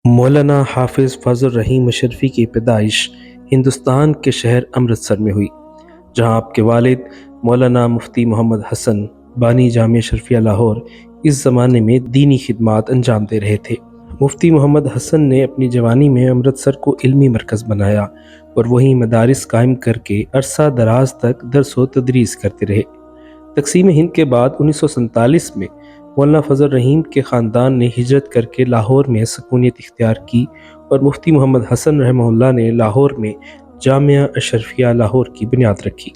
مولانا حافظ فضل الرحیم اشرفی کی پیدائش ہندوستان کے شہر امرتسر میں ہوئی، جہاں آپ کے والد مولانا مفتی محمد حسن بانی جامعہ اشرفیہ لاہور اس زمانے میں دینی خدمات انجام دے رہے تھے۔ مفتی محمد حسن نے اپنی جوانی میں امرتسر کو علمی مرکز بنایا اور وہیں مدارس قائم کر کے عرصہ دراز تک درس و تدریس کرتے رہے۔ تقسیم ہند کے بعد 1947 میں مولانا فضل الرحیم کے خاندان نے ہجرت کر کے لاہور میں سکونیت اختیار کی اور مفتی محمد حسن رحمہ اللہ نے لاہور میں جامعہ اشرفیہ لاہور کی بنیاد رکھی۔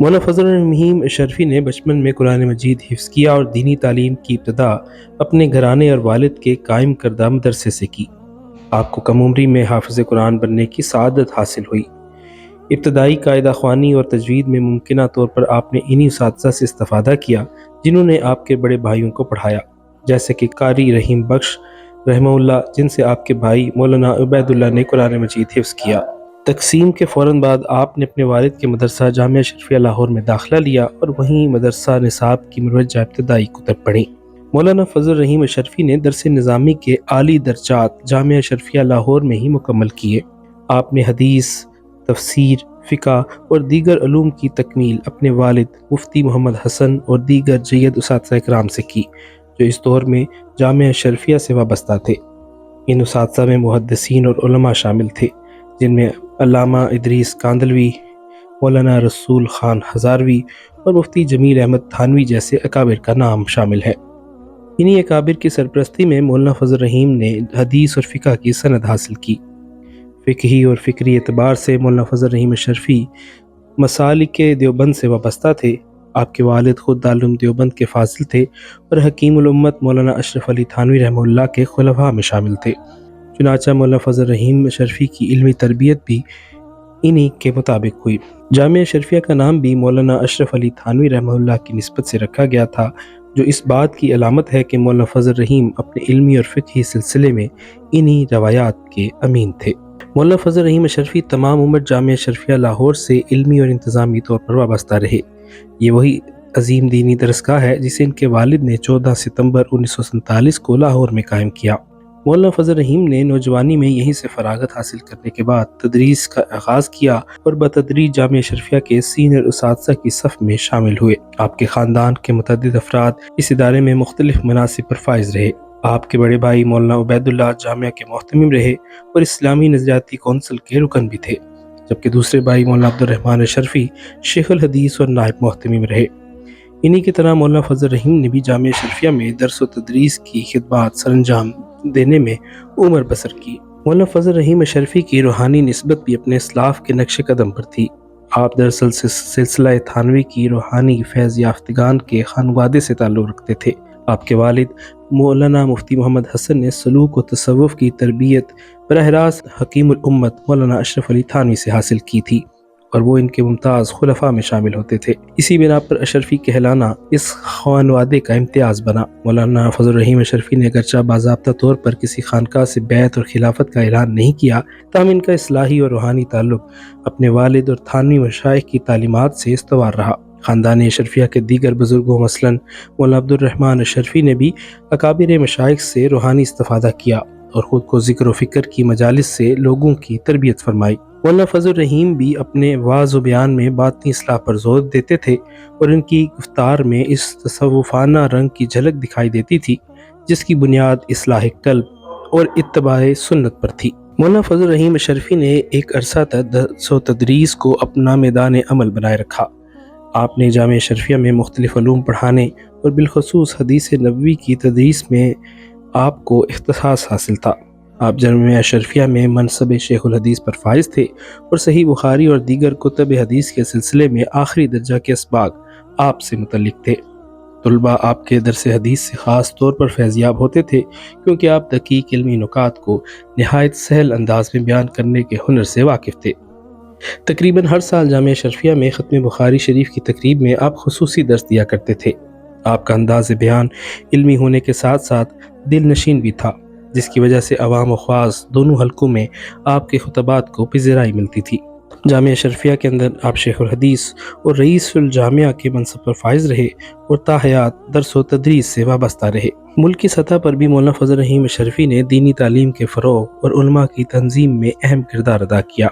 مولانا فضل الرحیم اشرفی نے بچپن میں قرآن مجید حفظ کیا اور دینی تعلیم کی ابتدا اپنے گھرانے اور والد کے قائم کردہ مدرسے سے کی۔ آپ کو کم عمری میں حافظ قرآن بننے کی سعادت حاصل ہوئی۔ ابتدائی قاعدہ خوانی اور تجوید میں ممکنہ طور پر آپ نے انہی اساتذہ سے استفادہ کیا جنہوں نے آپ کے بڑے بھائیوں کو پڑھایا، جیسے کہ قاری رحیم بخش رحمہ اللہ، جن سے آپ کے بھائی مولانا عبید اللہ نے قرآن مجید حفظ کیا۔ تقسیم کے فوراً بعد آپ نے اپنے والد کے مدرسہ جامعہ اشرفیہ لاہور میں داخلہ لیا اور وہیں مدرسہ نصاب کی مروجہ ابتدائی کتب پڑھی۔ مولانا فضل الرحیم اشرفی نے درس نظامی کے اعلی درجات جامعہ اشرفیہ لاہور میں ہی مکمل کیے۔ آپ نے حدیث، تفسیر، فقہ اور دیگر علوم کی تکمیل اپنے والد مفتی محمد حسن اور دیگر جید اساتذہ کرام سے کی، جو اس دور میں جامعہ اشرفیہ سے وابستہ تھے۔ ان اساتذہ میں محدثین اور علماء شامل تھے، جن میں علامہ ادریس کاندھلوی، مولانا رسول خان ہزاروی اور مفتی جمیل احمد تھانوی جیسے اکابر کا نام شامل ہے۔ انہی اکابر کی سرپرستی میں مولانا فضل الرحیم نے حدیث اور فقہ کی سند حاصل کی۔ فقہی اور فکری اعتبار سے مولانا فضل الرحیم اشرفی مسالک دیوبند سے وابستہ تھے۔ آپ کے والد خود دارالعلوم دیوبند کے فاضل تھے اور حکیم الامت مولانا اشرف علی تھانوی رحمہ اللہ کے خلفاء میں شامل تھے۔ چنانچہ مولانا فضل الرحیم اشرفی کی علمی تربیت بھی انہی کے مطابق ہوئی۔ جامعہ اشرفیہ کا نام بھی مولانا اشرف علی تھانوی رحمہ اللہ کی نسبت سے رکھا گیا تھا، جو اس بات کی علامت ہے کہ مولانا فضل الرحیم اپنے علمی اور فقہی سلسلے میں انہی روایات کے امین تھے۔ مولانا فضل الرحیم اشرفی تمام عمر جامعہ اشرفیہ لاہور سے علمی اور انتظامی طور پر وابستہ رہے۔ یہ وہی عظیم دینی درسگاہ ہے جسے ان کے والد نے 14 ستمبر 1947 کو لاہور میں قائم کیا۔ مولانا فضل الرحیم نے نوجوانی میں یہیں سے فراغت حاصل کرنے کے بعد تدریس کا آغاز کیا اور بتدریج جامعہ اشرفیہ کے سینئر اساتذہ کی صف میں شامل ہوئے۔ آپ کے خاندان کے متعدد افراد اس ادارے میں مختلف مناصب پر فائز رہے۔ آپ کے بڑے بھائی مولانا عبید اللہ جامعہ کے محتمم رہے اور اسلامی نظریاتی کونسل کے رکن بھی تھے، جبکہ دوسرے بھائی مولانا عبد الرحمن اشرفی شیخ الحدیث اور نائب محتمم رہے۔ انہی کی طرح مولانا فضل الرحیم نے بھی جامعہ اشرفیہ میں درس و تدریس کی خدمات سر انجام دینے میں عمر بسر کی۔ مولانا فضل الرحیم اشرفی کی روحانی نسبت بھی اپنے اسلاف کے نقش قدم پر تھی۔ آپ دراصل سلسلہ تھانوی کی روحانی فیض یافتگان کے خانوادے سے تعلق رکھتے تھے۔ آپ کے والد مولانا مفتی محمد حسن نے سلوک و تصوف کی تربیت براہ راست حکیم الامت مولانا اشرف علی تھانوی سے حاصل کی تھی اور وہ ان کے ممتاز خلفاء میں شامل ہوتے تھے۔ اسی بنا پر اشرفی کہلانا اس خانوادے کا امتیاز بنا۔ مولانا فضل الرحیم اشرفی نے اگرچہ باضابطہ طور پر کسی خانقاہ سے بیعت اور خلافت کا اعلان نہیں کیا، تاہم ان کا اصلاحی اور روحانی تعلق اپنے والد اور تھانوی مشائخ کی تعلیمات سے استوار رہا۔ خاندان اشرفیہ کے دیگر بزرگوں مثلاً مولانا عبد الرحمن اشرفی نے بھی اکابر مشائخ سے روحانی استفادہ کیا اور خود کو ذکر و فکر کی مجالس سے لوگوں کی تربیت فرمائی۔ مولانا فضل الرحیم بھی اپنے وعظ و بیان میں باطنی اصلاح پر زور دیتے تھے اور ان کی گفتار میں اس تصوفانہ رنگ کی جھلک دکھائی دیتی تھی جس کی بنیاد اصلاح قلب اور اتباع سنت پر تھی۔ مولانا فضل الرحیم اشرفی نے ایک عرصہ تک درس و تدریس کو اپنا میدان عمل بنائے رکھا۔ آپ نے جامعہ اشرفیہ میں مختلف علوم پڑھانے اور بالخصوص حدیث نبوی کی تدریس میں آپ کو اختصاص حاصل تھا۔ آپ جامعہ اشرفیہ میں منصب شیخ الحدیث پر فائز تھے اور صحیح بخاری اور دیگر کتب حدیث کے سلسلے میں آخری درجہ کے اسباق آپ سے متعلق تھے۔ طلباء آپ کے درس حدیث سے خاص طور پر فیضیاب ہوتے تھے کیونکہ آپ دقیق علمی نکات کو نہایت سہل انداز میں بیان کرنے کے ہنر سے واقف تھے۔ تقریباً ہر سال جامعہ اشرفیہ میں ختم بخاری شریف کی تقریب میں آپ خصوصی درس دیا کرتے تھے۔ آپ کا انداز بیان علمی ہونے کے ساتھ ساتھ دل نشین بھی تھا، جس کی وجہ سے عوام و خواص دونوں حلقوں میں آپ کے خطبات کو پذیرائی ملتی تھی۔ جامعہ اشرفیہ کے اندر آپ شیخ الحدیث اور رئیس الجامعہ کے منصب پر فائز رہے اور تا حیات درس و تدریس سے وابستہ رہے۔ ملکی سطح پر بھی مولانا فضل الرحیم اشرفی نے دینی تعلیم کے فروغ اور علماء کی تنظیم میں اہم کردار ادا کیا۔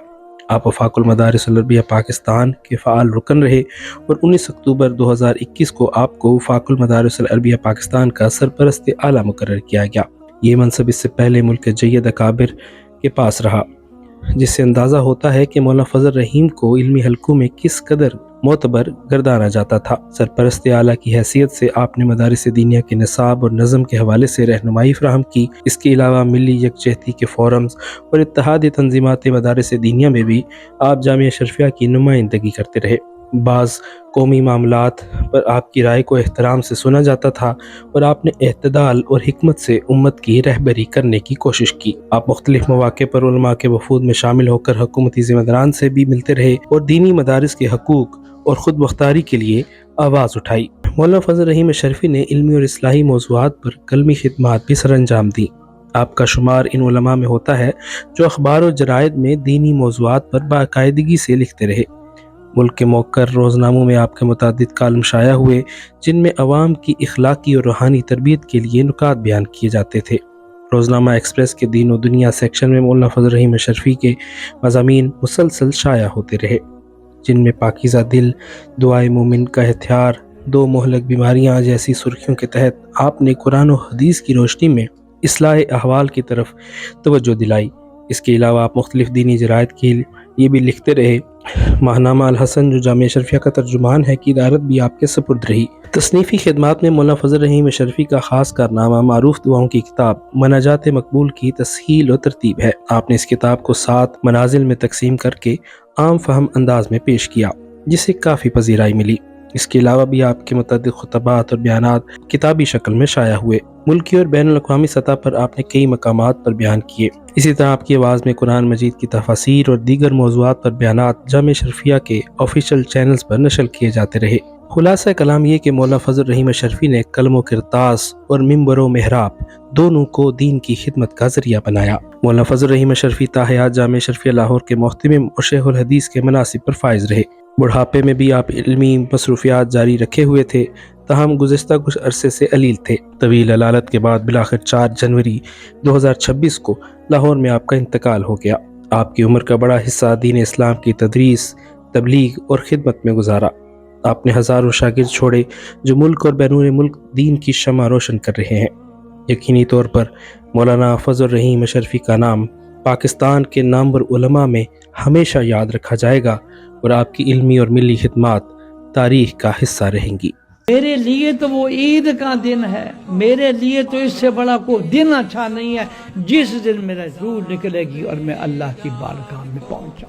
آپ وفاق المدارس العربیہ پاکستان کے فعال رکن رہے اور 19 اکتوبر 2021 کو آپ کو وفاق المدارس العربیہ پاکستان کا سرپرست اعلیٰ مقرر کیا گیا۔ یہ منصب اس سے پہلے ملک کے جید اکابر کے پاس رہا، جس سے اندازہ ہوتا ہے کہ مولانا فضل الرحیم کو علمی حلقوں میں کس قدر معتبر گردانا جاتا تھا۔ سرپرست اعلیٰ کی حیثیت سے آپ نے مدارس دینیہ کے نصاب اور نظم کے حوالے سے رہنمائی فراہم کی۔ اس کے علاوہ ملی یکجہتی کے فورمز اور اتحادی تنظیمات مدارس دینیہ میں بھی آپ جامعہ اشرفیہ کی نمائندگی کرتے رہے۔ بعض قومی معاملات پر آپ کی رائے کو احترام سے سنا جاتا تھا اور آپ نے اعتدال اور حکمت سے امت کی رہبری کرنے کی کوشش کی۔ آپ مختلف مواقع پر علماء کے وفود میں شامل ہو کر حکومتی ذمہ داران سے بھی ملتے رہے اور دینی مدارس کے حقوق اور خود مختاری کے لیے آواز اٹھائی۔ مولانا فضل الرحیم اشرفی نے علمی اور اصلاحی موضوعات پر قلمی خدمات بھی سر انجام دیں۔ آپ کا شمار ان علماء میں ہوتا ہے جو اخبار و جرائد میں دینی موضوعات پر باقاعدگی سے لکھتے رہے۔ ملک کے موقر روزناموں میں آپ کے متعدد کالم شائع ہوئے، جن میں عوام کی اخلاقی اور روحانی تربیت کے لیے نکات بیان کیے جاتے تھے۔ روزنامہ ایکسپریس کے دین و دنیا سیکشن میں مولانا فضل الرحیم اشرفی کے مضامین مسلسل شائع ہوتے رہے، جن میں پاکیزہ دل، دعائے مومن کا ہتھیار، دو مہلک بیماریاں جیسی سرخیوں کے تحت آپ نے قرآن و حدیث کی روشنی میں اصلاح احوال کی طرف توجہ دلائی۔ اس کے علاوہ آپ مختلف دینی جرائد کے یہ بھی لکھتے رہے۔ ماہنامہ الحسن جو جامعہ اشرفیہ کا ترجمان ہے کی ادارت بھی آپ کے سپرد رہی۔ تصنیفی خدمات میں مولانا فضل الرحیم اشرفی کا خاص کارنامہ معروف دعاؤں کی کتاب مناجات مقبول کی تسہیل و ترتیب ہے۔ آپ نے اس کتاب کو 7 منازل میں تقسیم کر کے عام فہم انداز میں پیش کیا، جسے کافی پذیرائی ملی۔ اس کے علاوہ بھی آپ کے متعدد خطبات اور بیانات کتابی شکل میں شائع ہوئے۔ ملکی اور بین الاقوامی سطح پر آپ نے کئی مقامات پر بیان کیے۔ اسی طرح آپ کی آواز میں قرآن مجید کی تفاسیر اور دیگر موضوعات پر بیانات جامعہ اشرفیہ کے آفیشیل چینلز پر نشر کیے جاتے رہے۔ خلاصہ کلام یہ کہ مولانا فضل الرحیم اشرفی نے قلم و کرتاس اور منبر و محراب دونوں کو دین کی خدمت کا ذریعہ بنایا۔ مولانا فضل الرحیم اشرفی تا حیات جامعہ اشرفیہ لاہور کے محتمم اور شیخ الحدیث کے مناصب پر فائز رہے۔ بڑھاپے میں بھی آپ علمی مصروفیات جاری رکھے ہوئے تھے، تاہم گزشتہ کچھ عرصے سے علیل تھے۔ طویل علالت کے بعد بالآخر 4 جنوری 2026 کو لاہور میں آپ کا انتقال ہو گیا۔ آپ کی عمر کا بڑا حصہ دین اسلام کی تدریس، تبلیغ اور خدمت میں گزارا۔ آپ نے ہزاروں شاگرد چھوڑے جو ملک اور بیرون ملک دین کی شمع روشن کر رہے ہیں۔ یقینی طور پر مولانا فضل الرحیم اشرفی کا نام پاکستان کے نامور علماء میں ہمیشہ یاد رکھا جائے گا اور آپ کی علمی اور ملی خدمات تاریخ کا حصہ رہیں گی۔ میرے لیے تو وہ عید کا دن ہے، میرے لیے تو اس سے بڑا کوئی دن اچھا نہیں ہے جس دن میرا روح نکلے گی اور میں اللہ کی بارگاہ میں پہنچا۔